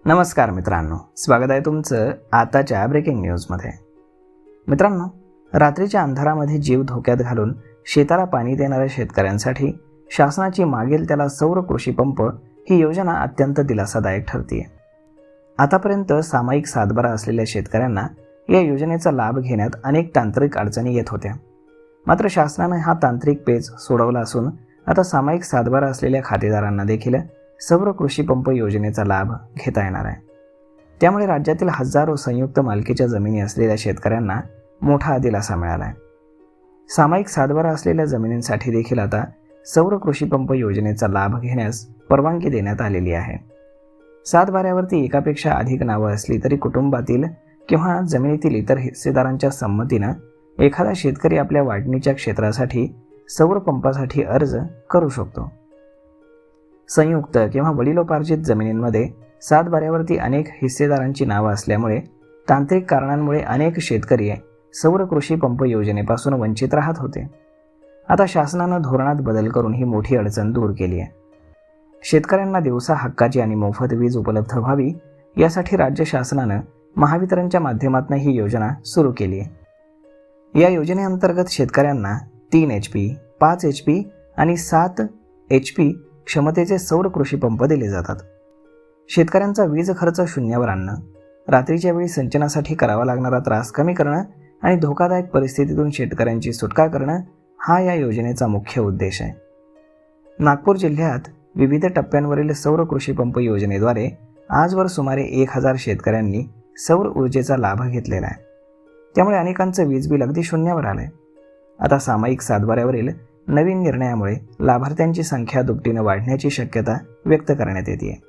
नमस्कार मित्रांनो, स्वागत आहे तुमचं आताच्या ब्रेकिंग न्यूजमध्ये. मित्रांनो, रात्रीच्या अंधारामध्ये जीव धोक्यात घालून शेताला पाणी देणाऱ्या शेतकऱ्यांसाठी शासनाची मागेल त्याला सौर कृषी पंप ही योजना अत्यंत दिलासादायक ठरते. आतापर्यंत सामायिक सातबारा असलेल्या शेतकऱ्यांना या योजनेचा लाभ घेण्यात अनेक तांत्रिक अडचणी येत होत्या. मात्र शासनाने हा तांत्रिक पेच सोडवला असून आता सामायिक सातबारा असलेल्या खातेदारांना देखील सौर कृषी पंप योजनेचा लाभ घेता येणार आहे. त्यामुळे राज्यातील हजारो संयुक्त मालकीच्या जमिनी असलेल्या शेतकऱ्यांना मोठा दिलासा मिळाला आहे. सामायिक सातबारा असलेल्या जमिनींसाठी देखील आता सौर कृषी पंप योजनेचा लाभ घेण्यास परवानगी देण्यात आलेली आहे. सातबाऱ्यावरती एकापेक्षा अधिक नावं असली तरी कुटुंबातील किंवा जमिनीतील इतर हिस्सेदारांच्या संमतीनं एखादा शेतकरी आपल्या वाढणीच्या क्षेत्रासाठी सौर पंपासाठी अर्ज करू शकतो. संयुक्त किंवा वडिलोपार्जित जमिनींमध्ये सातबाऱ्यावरती अनेक हिस्सेदारांची नावं असल्यामुळे तांत्रिक कारणांमुळे अनेक शेतकरी सौर कृषी पंप योजनेपासून वंचित राहत होते. आता शासनानं धोरणात बदल करून ही मोठी अडचण दूर केली आहे. शेतकऱ्यांना दिवसा हक्काची आणि मोफत वीज उपलब्ध व्हावी यासाठी राज्य शासनानं महावितरणच्या माध्यमातून ही योजना सुरू केली आहे. या योजनेअंतर्गत शेतकऱ्यांना 3 HP, 5 HP आणि 7 HP क्षमतेचे सौर कृषी पंप दिले जातात. शेतकऱ्यांचा वीज खर्च शून्यावर आणणं, रात्रीच्या वेळी सिंचनासाठी करावा लागणारा त्रास कमी करणं आणि धोकादायक परिस्थितीतून शेतकऱ्यांची सुटका करणं हा या योजनेचा मुख्य उद्देश आहे. नागपूर जिल्ह्यात विविध टप्प्यांवरील सौर कृषी पंप योजनेद्वारे आजवर सुमारे 1000 शेतकऱ्यांनी सौर ऊर्जेचा लाभ घेतलेला आहे. त्यामुळे अनेकांचं वीज बिल अगदी शून्यावर आलंय. आता सामायिक सातबाऱ्यावरील नवीन निर्णयामुळे लाभार्थ्यांची संख्या दुपटीनं वाढण्याची शक्यता व्यक्त करण्यात येते.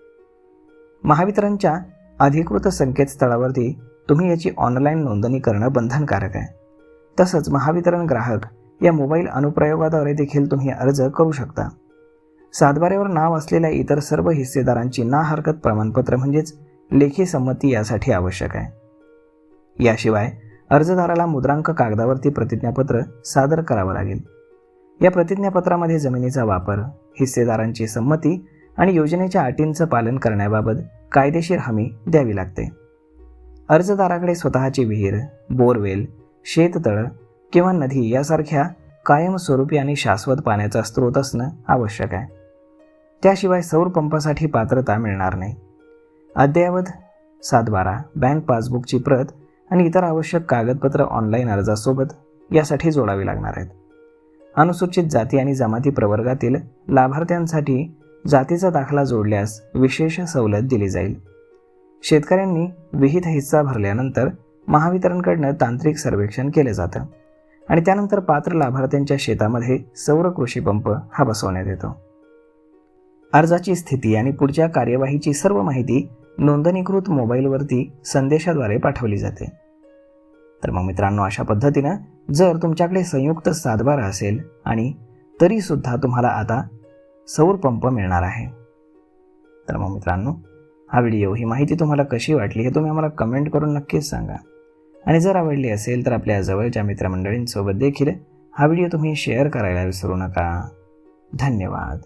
महावितरणच्या अधिकृत संकेतस्थळावरती तुम्ही याची ऑनलाईन नोंदणी करणं बंधनकारक आहे. तसंच महावितरण ग्राहक या मोबाईल अनुप्रयोगाद्वारे देखील तुम्ही अर्ज करू शकता. सातबाऱ्यावर नाव असलेल्या इतर सर्व हिस्सेदारांची ना हरकत प्रमाणपत्र म्हणजेच लेखी संमती यासाठी आवश्यक आहे. याशिवाय अर्जदाराला मुद्रांक कागदावरती प्रतिज्ञापत्र सादर करावं लागेल. या प्रतिज्ञापत्रामध्ये जमिनीचा वापर, हिस्सेदारांची संमती आणि योजनेच्या अटींचं पालन करण्याबाबत कायदेशीर हमी द्यावी लागते. अर्जदाराकडे स्वतःची विहीर, बोरवेल, शेततळ किंवा नदी यासारख्या कायमस्वरूपी आणि शाश्वत पाण्याचा स्रोत असणं आवश्यक आहे. त्याशिवाय सौर पंपासाठी पात्रता मिळणार नाही. अद्ययावत सातबारा, बँक पासबुकची प्रत आणि इतर आवश्यक कागदपत्र ऑनलाईन अर्जासोबत यासाठी जोडावी लागणार आहेत. अनुसूचित जाती आणि जमाती प्रवर्गातील लाभार्थ्यांसाठी जातीचा दाखला जोडल्यास विशेष सवलत दिली जाईल. शेतकऱ्यांनी विहित हिस्सा भरल्यानंतर महावितरणकडनं तांत्रिक सर्वेक्षण केले जातं आणि त्यानंतर पात्र लाभार्थ्यांच्या शेतामध्ये सौर कृषी पंप हा बसवण्यात येतो. अर्जाची स्थिती आणि पुढच्या कार्यवाहीची सर्व माहिती नोंदणीकृत मोबाईलवरती संदेशाद्वारे पाठवली जाते. तर मग मित्रांनो, अशा पद्धतीनं जर तुमच्याकडे संयुक्त सातबारा असेल आणि तरीसुद्धा तुम्हाला आता सौर पंप मिळणार आहे. तर मग मित्रांनो, हा व्हिडिओ, ही माहिती तुम्हाला कशी वाटली हे तुम्ही आम्हाला कमेंट करून नक्कीच सांगा. आणि जर आवडली असेल तर आपल्या जवळच्या मित्रमंडळींसोबत देखील हा व्हिडिओ तुम्ही शेअर करायला विसरू नका. धन्यवाद.